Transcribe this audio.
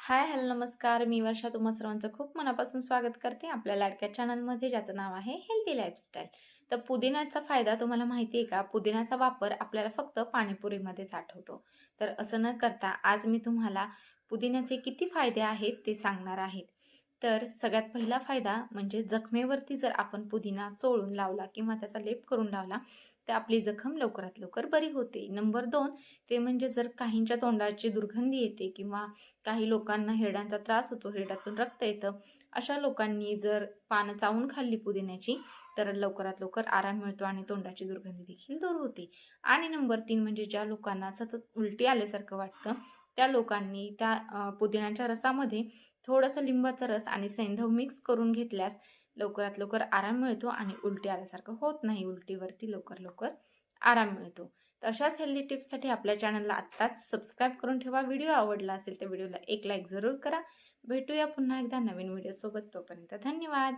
हाय, hello, नमस्कार. मी वर्षा तुम्हा सर्वांचं खूप मनापासून स्वागत करते आपल्या लाडक्या चॅनलमध्ये, ज्याचं नाव आहे हेल्दी लाईफस्टाईल. तर पुदिन्याचा फायदा तुम्हाला माहिती आहे का? पुदिन्याचा वापर आपल्याला फक्त पाणीपुरीमध्येच आठवतो. तर असं न करता आज मी तुम्हाला पुदिन्याचे किती फायदे आहेत ते सांगणार आहेत. तर सगळ्यात पहिला फायदा म्हणजे जखमेवरती जर आपण पुदिना चोळून लावला किंवा त्याचा लेप करून लावला, तर आपली जखम लवकरात लवकर बरी होते. नंबर 2 ते म्हणजे जर काहींच्या तोंडाची दुर्गंधी येते किंवा काही लोकांना हिरड्यांचा त्रास होतो, हिरड्यातून रक्त येतं. अशा लोकांनी जर पानं चावून खाल्ली पुदिन्याची, तर लवकरात लवकर आराम मिळतो आणि तोंडाची दुर्गंधी देखील दूर होते. आणि नंबर 3 म्हणजे ज्या लोकांना सतत उलटी आल्यासारखं वाटतं, त्या लोकांनी त्या पुदिन्याच्या रसामध्ये थोडंसं लिंबाचा रस आणि सैंधव मिक्स करून घेतल्यास लवकरात लवकर आराम मिळतो आणि उलटी आल्यासारखं होत नाही. उलटीवरती लवकर लवकर आराम मिळतो. तर अशाच हेल्दी टिप्ससाठी आपल्या चॅनलला आत्ताच सबस्क्राईब करून ठेवा. व्हिडिओ आवडला असेल तर व्हिडिओला एक लाईक जरूर करा. भेटूया पुन्हा एकदा नवीन व्हिडिओसोबत. तोपर्यंत धन्यवाद.